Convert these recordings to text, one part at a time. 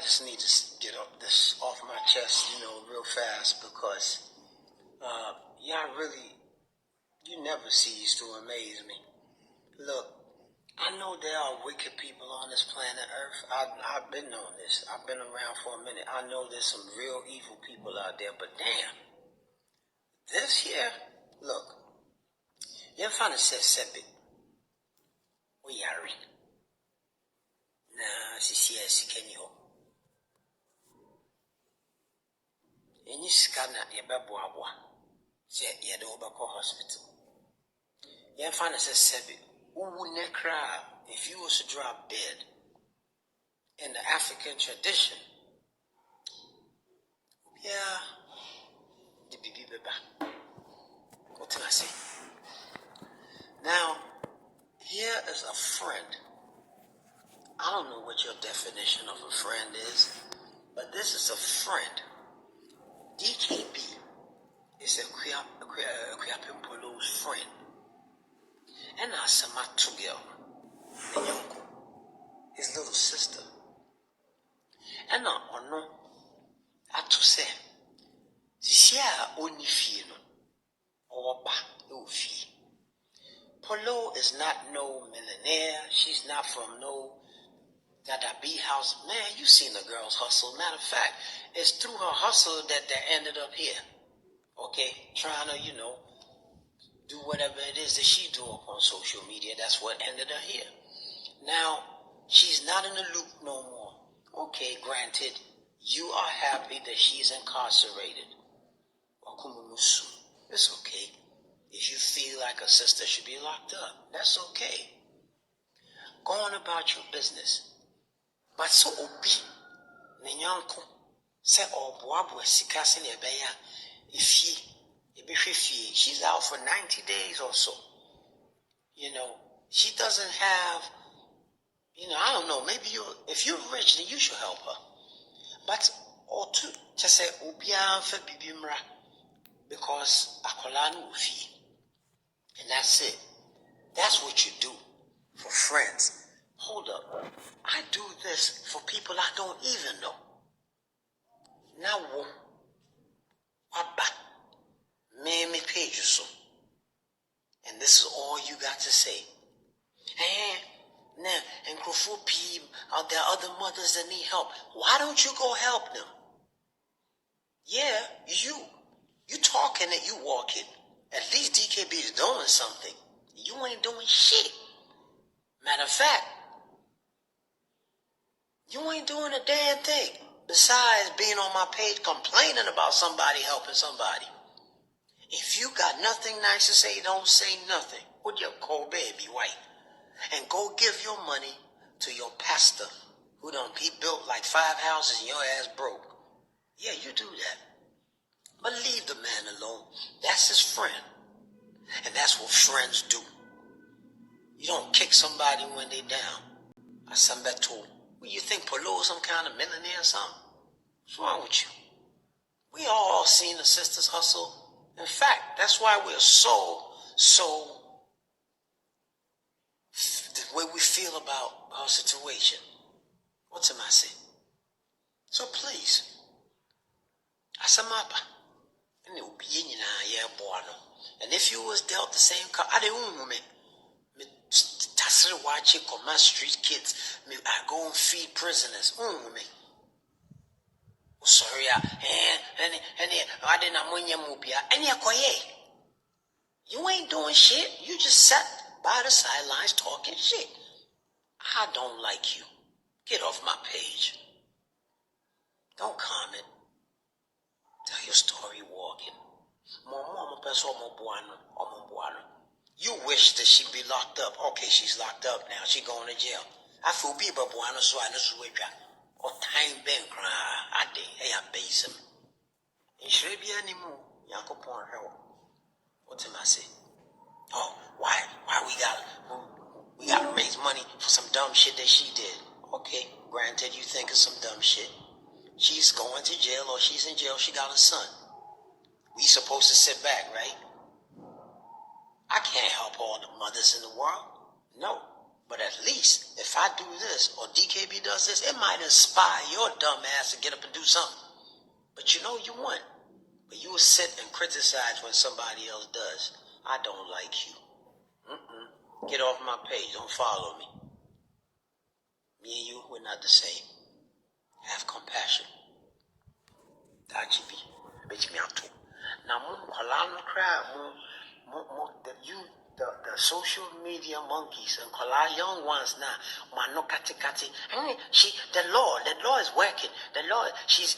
just need to get this off my chest, real fast because y'all really, you never cease to amaze me. Look, I know there are wicked people on this planet Earth. I've been on this. I've been around for a minute. I know there's some real evil people out there, but damn, this here, look, you ever find a sebi? We are. Nah, she can you. And you scan at your babuabua. Say, you don't go hospital. You ever find a sebi? Who wouldn't cry if you was to drop dead? In the African tradition, yeah, the baby baba. What can I say? Now, here is a friend. I don't know what your definition of a friend is, but this is a friend. DKB is a Akuapem poloo's friend. And Asamatu girl, the uncle, his little sister. And now, no, I to say, Sia only fee no, or ba no fee. Polo is not no millionaire. She's not from no DKB house. Man, you seen the girl's hustle. Matter of fact, it's through her hustle that they ended up here. Okay, trying to, do whatever it is that she do up on social media. That's what ended her here. Now, she's not in the loop no more. Okay, granted, you are happy that she's incarcerated. It's okay. If you feel like a sister should be locked up, that's okay. Go on about your business. But so obi, nenyanko, say obuabu esikasi nebeya, she's out for 90 days or so. She doesn't have, I don't know, maybe if you're rich, then you should help her. But, or to say, Ubian for Bibimra, because Akolanu Ufi. And that's it. That's what you do for friends. Hold up. I do this for people I don't even know. Now, me page you so. And this is all you got to say. And there are other mothers that need help. Why don't you go help them? Yeah, you talking and you walking. At least DKB is doing something. You ain't doing shit. Matter of fact, you ain't doing a damn thing. Besides being on my page complaining about somebody helping somebody. If you got nothing nice to say, don't say nothing. With your cold baby white. And go give your money to your pastor he built like 5 houses and your ass broke. Yeah, you do that. But leave the man alone. That's his friend. And that's what friends do. You don't kick somebody when they down. I said that to him. Well, you think Polo is some kind of millionaire or something? What's wrong with you? We all seen the sisters hustle. In fact, that's why we're so the way we feel about our situation. What's am I saying? So please, Asamapa, and it will be in and if you was dealt the same car, I didn't me. Watch it, my street kids. I go and feed prisoners. Me. Sorry, and I didn't win your movie. And you ain't doing shit. You just sat by the sidelines talking shit. I don't like you. Get off my page. Don't comment. Tell your story walking. You wish that she'd be locked up. Okay, she's locked up now. She going to jail. I feel people buana so I know or time ben cry. I did. Hey, I base him. And should be anymore. Yanko porn help. What am I say? Oh, why we gotta raise money for some dumb shit that she did. Okay, granted you think it's some dumb shit. She's going to jail or she's in jail, she got a son. We supposed to sit back, right? I can't help all the mothers in the world. No. But at least if I do this or DKB does this, it might inspire your dumb ass to get up and do something. But you know you won't. But you will sit and criticize when somebody else does. I don't like you. Get off my page. Don't follow me. Me and you, we're not the same. Have compassion. Dachibi. Bitch me out too. Now, the social media monkeys and young ones now, no kati kati. The law is working. The law, she's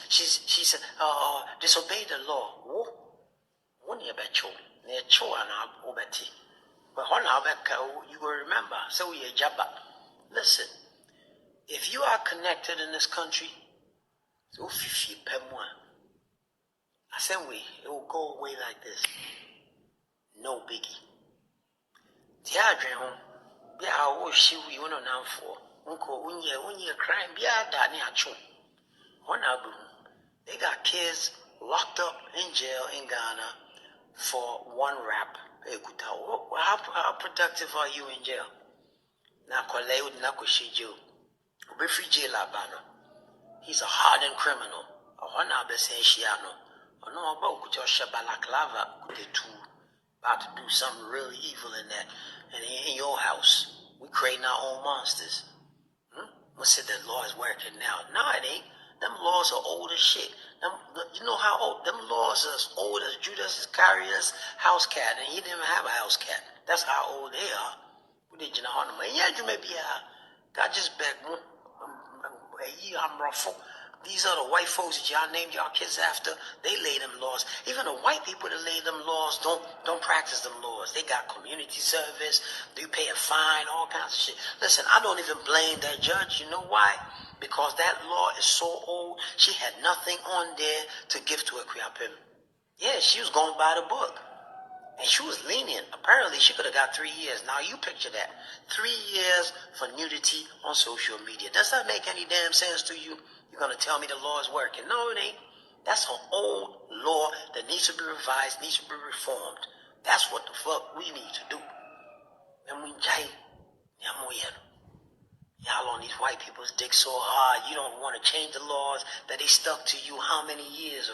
disobeyed the law. One year bet you, near cho and obeti. But you will remember. So we a jabba. Listen, if you are connected in this country, so if you pay more. I said it will go away like this. No biggie. The address home, be our she we want to now for. Uncle, unye crime, be a daddy at chum. They got kids locked up in jail in Ghana for one rap. Hey, how productive are you in jail? Now, Kwale would not go see you. Refugee Labano. He's a hardened criminal. About to do something really evil in that, and in your house, we creating our own monsters. We said the law is working now. No, it ain't. Them laws are old as shit. You know how old them laws are? As old as Judas Iscariot's house cat, and he didn't even have a house cat. That's how old they are. We did you know how many? Yeah, you may be God just beg. I'm rough. These are the white folks that y'all named y'all kids after. They lay them laws. Even the white people that lay them laws don't practice them laws. They got community service. They pay a fine, all kinds of shit. Listen, I don't even blame that judge. You know why? Because that law is so old. She had nothing on there to give to Akuapem. Yeah, she was going by the book. And she was lenient. Apparently, she could have got 3 years. Now, you picture that. 3 years for nudity on social media. Does that make any damn sense to you? You're going to tell me the law is working. No, it ain't. That's an old law that needs to be revised, needs to be reformed. That's what the fuck we need to do. And we y'all on these white people's dick so hard, you don't want to change the laws that they stuck to you how many years ago.